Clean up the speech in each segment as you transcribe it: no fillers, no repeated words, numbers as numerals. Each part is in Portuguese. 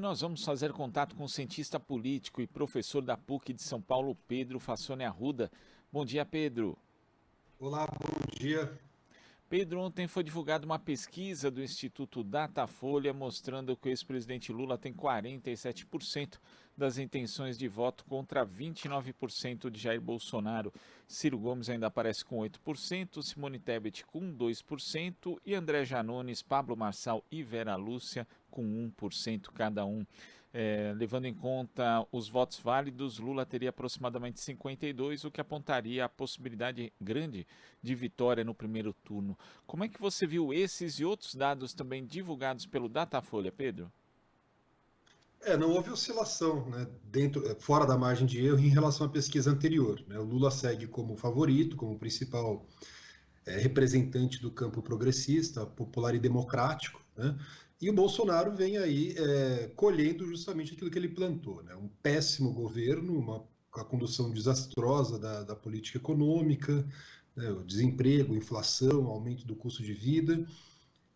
nós vamos fazer contato com o cientista político e professor da PUC de São Paulo, Pedro Fassoni Arruda. Bom dia, Pedro. Olá, bom dia. Pedro, ontem foi divulgada uma pesquisa do Instituto Datafolha mostrando que o ex-presidente Lula tem 47% das intenções de voto contra 29% de Jair Bolsonaro. Ciro Gomes ainda aparece com 8%, Simone Tebet com 2% e André Janones, Pablo Marçal e Vera Lúcia com 1% cada um. Levando em conta os votos válidos, Lula teria aproximadamente 52, o que apontaria a possibilidade grande de vitória no primeiro turno. Como é que você viu esses e outros dados também divulgados pelo Datafolha, Pedro? Não houve oscilação, né, fora da margem de erro em relação à pesquisa anterior, né? O Lula segue como favorito, como principal representante do campo progressista, popular e democrático, né? E o Bolsonaro vem aí colhendo justamente aquilo que ele plantou, né? Um péssimo governo, a condução desastrosa da política econômica, né? O desemprego, inflação, aumento do custo de vida.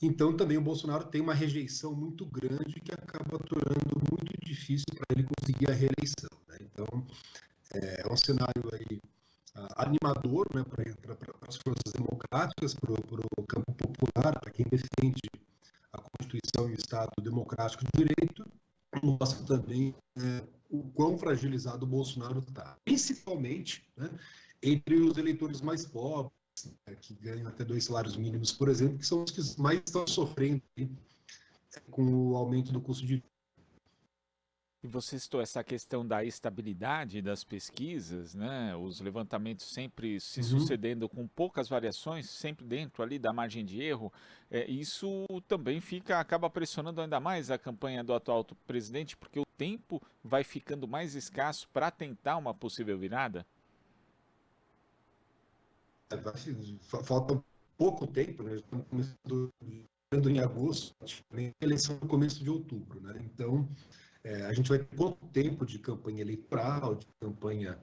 Então, também o Bolsonaro tem uma rejeição muito grande que acaba tornando muito difícil para ele conseguir a reeleição, né? Então, é um cenário aí animador, né, para as forças democráticas, para o campo popular, para quem defende a Constituição e o Estado democrático de direito, mostra também o quão fragilizado o Bolsonaro está, principalmente, né, entre os eleitores mais pobres, que ganham até 2 salários mínimos, por exemplo, que são os que mais estão sofrendo com o aumento do custo de vida. E você citou essa questão da estabilidade das pesquisas, né? Os levantamentos sempre se Uhum. sucedendo com poucas variações, sempre dentro ali da margem de erro. Isso também acaba pressionando ainda mais a campanha do atual presidente, porque o tempo vai ficando mais escasso para tentar uma possível virada. Falta pouco tempo, né? Estamos entrando em agosto, a eleição no começo de outubro, né? Então, a gente vai ter pouco tempo de campanha eleitoral, de campanha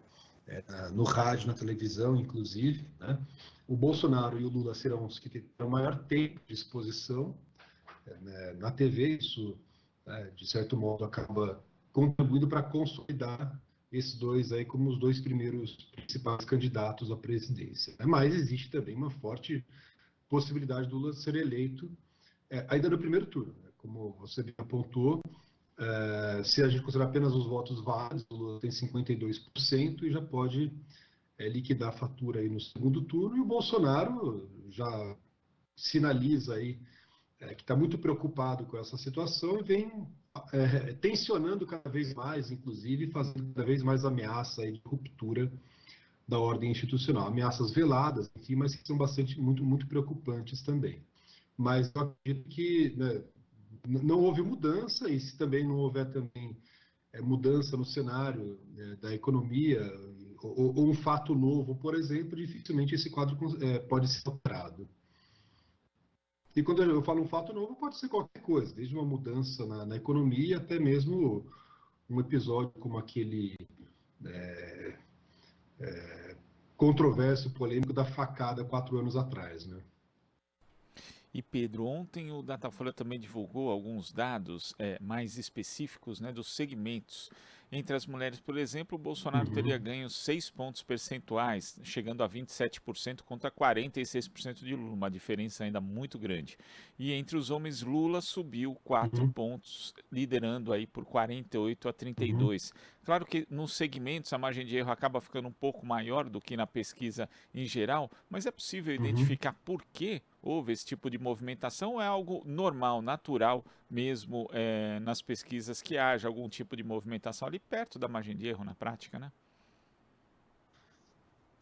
no rádio, na televisão, inclusive, né? O Bolsonaro e o Lula serão os que terão maior tempo de exposição na TV, isso, de certo modo, acaba contribuindo para consolidar esses dois aí como os dois primeiros principais candidatos à presidência. Mas existe também uma forte possibilidade do Lula ser eleito ainda no primeiro turno, né? Como você bem apontou, se a gente considerar apenas os votos válidos, o Lula tem 52% e já pode liquidar a fatura aí no segundo turno, e o Bolsonaro já sinaliza aí que está muito preocupado com essa situação e vem tensionando cada vez mais, inclusive, fazendo cada vez mais ameaça aí de ruptura da ordem institucional. Ameaças veladas, enfim, mas que são muito preocupantes também. Mas eu acredito que, né, não houve mudança, e se também não houver também mudança no cenário da economia, ou um fato novo, por exemplo, dificilmente esse quadro pode ser alterado. E quando eu falo um fato novo, pode ser qualquer coisa, desde uma mudança na economia até mesmo um episódio como aquele controverso, polêmico da facada 4 anos atrás, né? E Pedro, ontem o Datafolha também divulgou alguns dados mais específicos, né, dos segmentos. Entre as mulheres, por exemplo, o Bolsonaro teria Uhum, ganho 6 pontos percentuais, chegando a 27% contra 46% de Lula, uma diferença ainda muito grande. E entre os homens, Lula subiu 4 uhum, pontos, liderando aí por 48 a uhum, 32. Claro que nos segmentos a margem de erro acaba ficando um pouco maior do que na pesquisa em geral, mas é possível uhum. identificar por que houve esse tipo de movimentação ou é algo normal, natural mesmo nas pesquisas que haja algum tipo de movimentação ali perto da margem de erro na prática, né?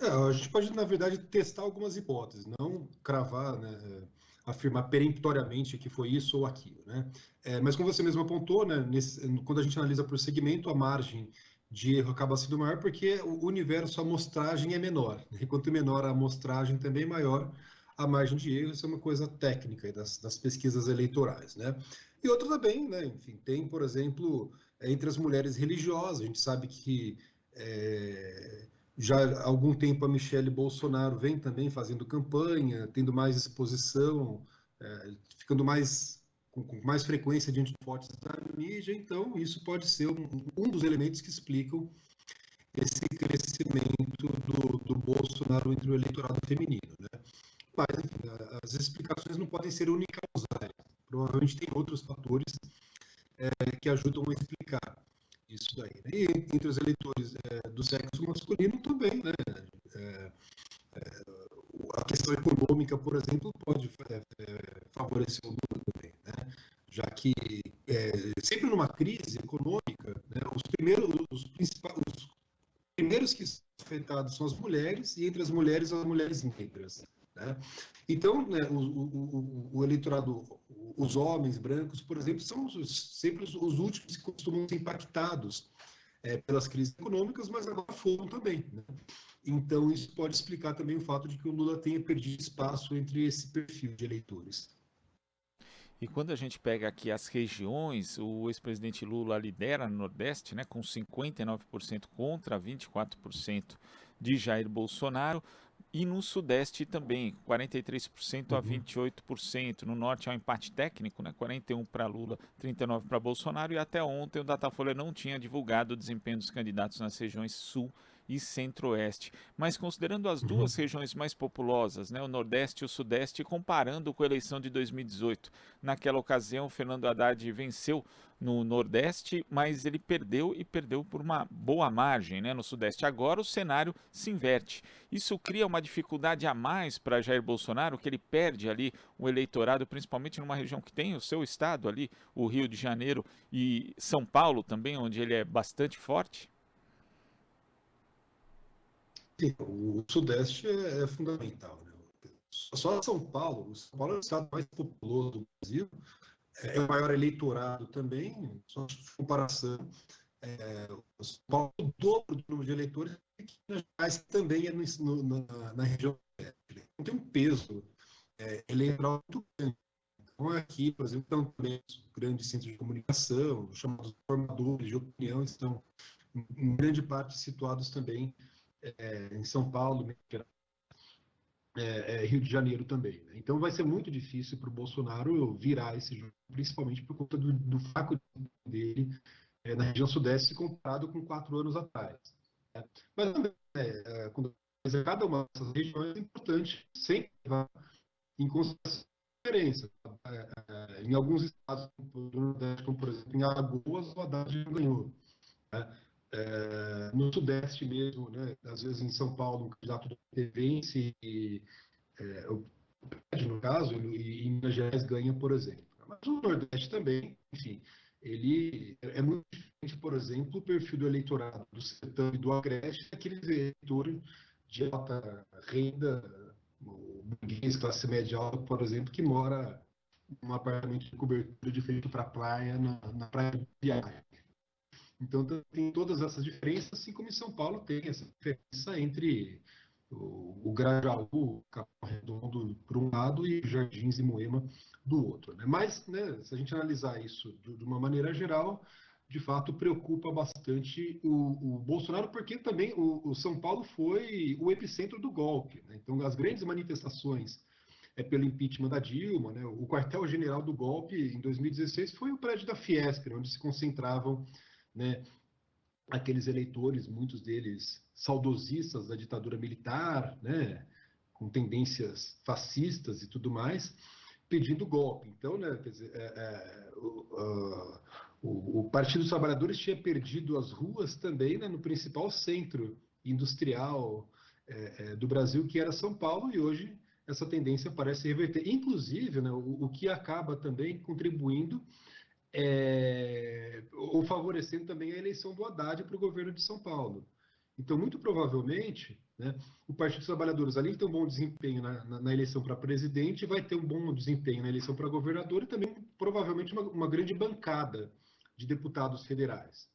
A gente pode, na verdade, testar algumas hipóteses, não cravar, né, afirmar peremptoriamente que foi isso ou aquilo, né? Mas como você mesmo apontou, né, quando a gente analisa por segmento, a margem de erro acaba sendo maior porque o universo, a amostragem é menor, né? E quanto menor a amostragem, também maior a margem de erro. Isso é uma coisa técnica das pesquisas eleitorais, né? E outra também, né, enfim, tem, por exemplo, entre as mulheres religiosas, a gente sabe que já há algum tempo a Michele Bolsonaro vem também fazendo campanha, tendo mais exposição, ficando mais com mais frequência diante de fotos da mídia, então isso pode ser um dos elementos que explicam esse crescimento do Bolsonaro entre o eleitorado feminino, né? Mas, enfim, as explicações não podem ser unicausais. Provavelmente tem outros fatores que ajudam a explicar isso daí, né? E entre os eleitores do sexo masculino também, né? A questão econômica, por exemplo, pode favorecer o Lula também, né? Já que sempre numa crise econômica, né, os primeiros que são afetados são as mulheres, e entre as mulheres negras, né? Então, né, o eleitorado, os homens brancos, por exemplo, são sempre os últimos que costumam ser impactados pelas crises econômicas, mas agora foram também, né? Então, isso pode explicar também o fato de que o Lula tenha perdido espaço entre esse perfil de eleitores. E quando a gente pega aqui as regiões, o ex-presidente Lula lidera no Nordeste, né, com 59% contra 24% de Jair Bolsonaro, e no Sudeste também, 43% a 28%. No Norte é um empate técnico, né, 41% para Lula, 39% para Bolsonaro, e até ontem o Datafolha não tinha divulgado o desempenho dos candidatos nas regiões Sul e Centro-Oeste. Mas considerando as duas regiões mais populosas, né, o Nordeste e o Sudeste, comparando com a eleição de 2018, naquela ocasião, Fernando Haddad venceu no Nordeste, mas ele perdeu e perdeu por uma boa margem, né, no Sudeste. Agora o cenário se inverte. Isso cria uma dificuldade a mais para Jair Bolsonaro, que ele perde ali o eleitorado, principalmente numa região que tem o seu estado ali, o Rio de Janeiro e São Paulo também, onde ele é bastante forte? Sim, o Sudeste é fundamental, né? Só São Paulo é o estado mais populoso do Brasil, é o maior eleitorado também, só de comparação. São Paulo é o dobro do número de eleitores, mas também é na região Sudeste. Então tem um peso eleitoral muito grande. Então, aqui, por exemplo, estão também os grandes centros de comunicação, os chamados formadores de opinião, estão em grande parte situados também em São Paulo, Rio de Janeiro também, né? Então vai ser muito difícil para o Bolsonaro virar esse jogo, principalmente por conta do fraco dele na região Sudeste comparado com 4 anos atrás, né? Mas também, quando cada uma dessas regiões é importante sempre levar em consideração a diferença. Em alguns estados do Nordeste, como por exemplo em Alagoas, o Haddad não ganhou, né? No Sudeste mesmo, né? Às vezes em São Paulo, um candidato do PT vence o PED, no caso, e em Minas Gerais ganha, por exemplo. Mas o Nordeste também, enfim, ele é muito diferente, por exemplo, o perfil do eleitorado do sertão e do agreste, aqueles eleitores de alta renda, o burguês, classe média alta, por exemplo, que mora num apartamento de cobertura de frente para a praia, na praia de Viagem. Então tem todas essas diferenças, assim como em São Paulo tem essa diferença entre o Grajaú, Capão Redondo por um lado e Jardins e Moema do outro, né? Mas, né, se a gente analisar isso de uma maneira geral, de fato preocupa bastante o Bolsonaro, porque também o São Paulo foi o epicentro do golpe, né? Então as grandes manifestações pelo impeachment da Dilma, né? O quartel-general do golpe em 2016 foi o prédio da Fiesp, onde se concentravam, né, aqueles eleitores, muitos deles saudosistas da ditadura militar, né, com tendências fascistas e tudo mais, pedindo golpe. Então, né, quer dizer, o Partido dos Trabalhadores tinha perdido as ruas também, né, no principal centro industrial do Brasil, que era São Paulo, e hoje essa tendência parece reverter. Inclusive, né, o que acaba também contribuindo ou favorecendo também a eleição do Haddad para o governo de São Paulo. Então, muito provavelmente, né, o Partido dos Trabalhadores, além de ter um bom desempenho na eleição para presidente, vai ter um bom desempenho na eleição para governador e também, provavelmente, uma grande bancada de deputados federais.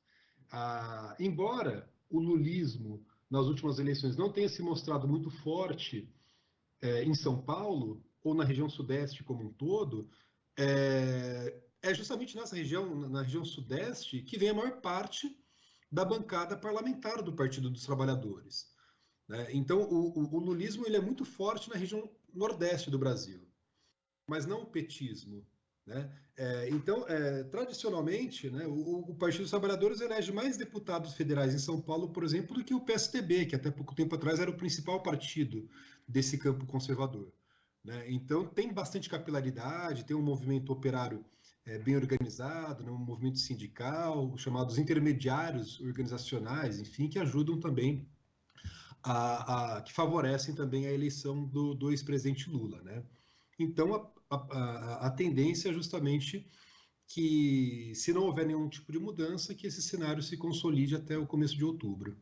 Embora o lulismo, nas últimas eleições, não tenha se mostrado muito forte em São Paulo, ou na região sudeste como um todo, é justamente nessa região, na região sudeste, que vem a maior parte da bancada parlamentar do Partido dos Trabalhadores, né? Então, o lulismo ele é muito forte na região nordeste do Brasil, mas não o petismo, né? Então, tradicionalmente, né, o Partido dos Trabalhadores elege mais deputados federais em São Paulo, por exemplo, do que o PSDB, que até pouco tempo atrás era o principal partido desse campo conservador, né? Então, tem bastante capilaridade, tem um movimento operário bem organizado, né, um movimento sindical, chamados intermediários organizacionais, enfim, que ajudam também que favorecem também a eleição do ex-presidente Lula, né? Então, a tendência é justamente que, se não houver nenhum tipo de mudança, que esse cenário se consolide até o começo de outubro.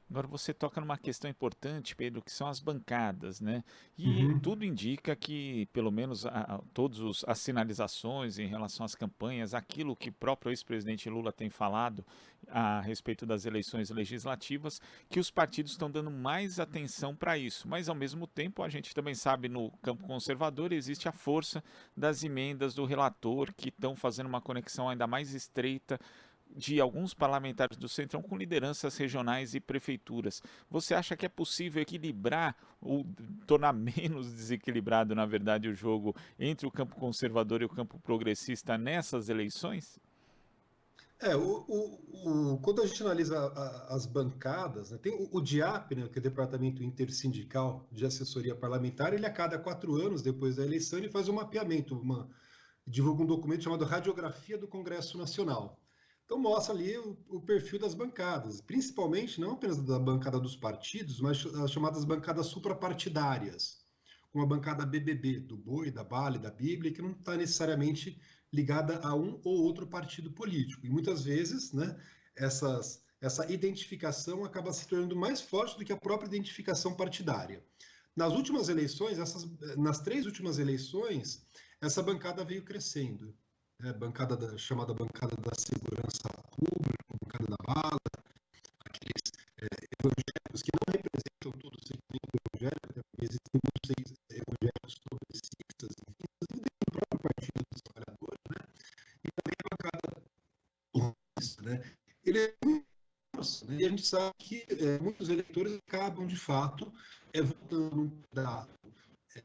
Agora você toca numa questão importante, Pedro, que são as bancadas, né? E Uhum. tudo indica que, pelo menos, todas as sinalizações em relação às campanhas, aquilo que o próprio ex-presidente Lula tem falado a respeito das eleições legislativas, que os partidos estão dando mais atenção para isso. Mas, ao mesmo tempo, a gente também sabe, no campo conservador, existe a força das emendas do relator, que estão fazendo uma conexão ainda mais estreita de alguns parlamentares do Centrão com lideranças regionais e prefeituras. Você acha que é possível equilibrar ou tornar menos desequilibrado, na verdade, o jogo entre o campo conservador e o campo progressista nessas eleições? Quando a gente analisa as bancadas, né, tem o DIAP, né, que é o Departamento Intersindical de Assessoria Parlamentar, ele a cada 4 anos, depois da eleição, ele faz um mapeamento, divulga um documento chamado Radiografia do Congresso Nacional. Então mostra ali o perfil das bancadas, principalmente não apenas da bancada dos partidos, mas as chamadas bancadas suprapartidárias, como a bancada BBB, do Boi, da Bala e da Bíblia, que não está necessariamente ligada a um ou outro partido político. E muitas vezes, né, essa identificação acaba se tornando mais forte do que a própria identificação partidária. Nas 3 últimas eleições, essa bancada veio crescendo, né? Chamada bancada da segurança pública, bancada da bala, aqueles evangélicos que não representam todo o segmento evangélico, até porque existem muitos evangélicos progressistas, enfim, inclusive dentro do próprio Partido dos Trabalhadores, né? E também a bancada comunista, né? Ele é muito grosso, né? E a gente sabe que muitos eleitores acabam, de fato, votando num candidato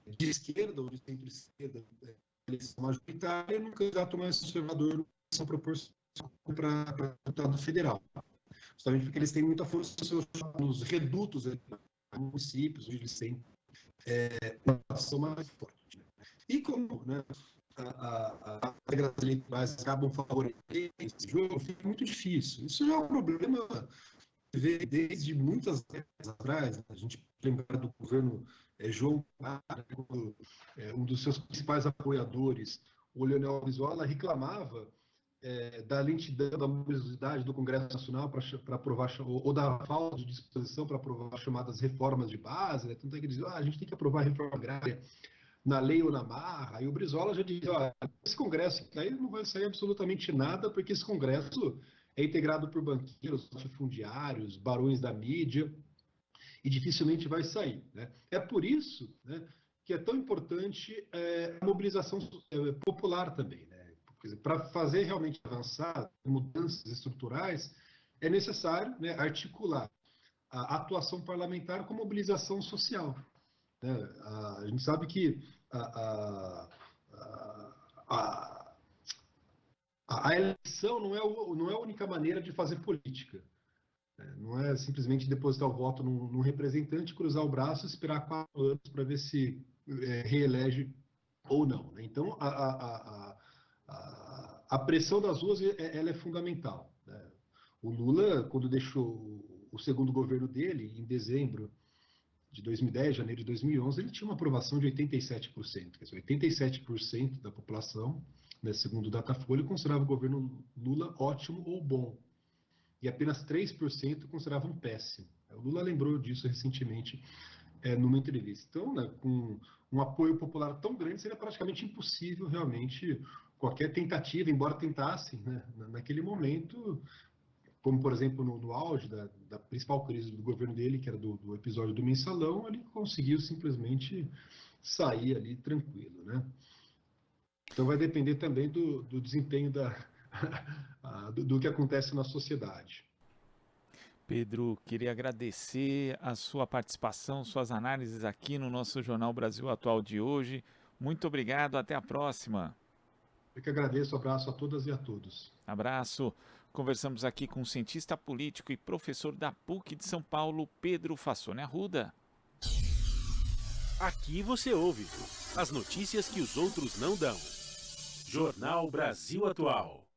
de esquerda ou de centro-esquerda, eleição majoritária, num candidato mais conservador, são proporcional para deputado federal. Justamente porque eles têm muita força nos redutos, municípios, onde eles têm uma ação mais forte. Né? E como, né, as regras eleitorais acabam favorecendo esse jogo, fica muito difícil. Isso já é um problema que vem desde muitas décadas atrás. Né? A gente lembra do governo João Goulart, quando um dos seus principais apoiadores, o Leonel Brizola, reclamava da lentidão, da morosidade do Congresso Nacional para aprovar, ou da falta de disposição para aprovar as chamadas reformas de base, né? Tanto é que dizia, a gente tem que aprovar a reforma agrária na lei ou na marra, e o Brizola já dizia, esse Congresso aí não vai sair absolutamente nada, porque esse Congresso é integrado por banqueiros, latifundiários, barões da mídia, e dificilmente vai sair. Né? É por isso, né, que é tão importante a mobilização popular também. Né? Para fazer realmente avançar mudanças estruturais, é necessário, né, articular a atuação parlamentar com mobilização social. Né? A gente sabe que a, a eleição não é a única maneira de fazer política. Não é simplesmente depositar o voto num representante, cruzar o braço e esperar 4 anos para ver se reelege ou não. Né? Então, a pressão das ruas ela é fundamental. Né? O Lula, quando deixou o segundo governo dele, em dezembro de 2010, janeiro de 2011, ele tinha uma aprovação de 87%. Quer dizer, 87% da população, né, segundo o Datafolha, considerava o governo Lula ótimo ou bom. E apenas 3% consideravam péssimo. O Lula lembrou disso recentemente numa entrevista. Então, né, com um apoio popular tão grande, seria praticamente impossível realmente qualquer tentativa, embora tentassem, né, naquele momento, como por exemplo no auge da principal crise do governo dele, que era do episódio do Mensalão, ele conseguiu simplesmente sair ali tranquilo. Né? Então vai depender também do desempenho do que acontece na sociedade. Pedro, queria agradecer a sua participação, suas análises aqui no nosso Jornal Brasil Atual de hoje. Muito obrigado, até a próxima. Eu que agradeço, abraço a todas e a todos. Abraço. Conversamos aqui com o cientista político e professor da PUC de São Paulo, Pedro Fassoni Arruda. Aqui você ouve as notícias que os outros não dão. Jornal Brasil Atual.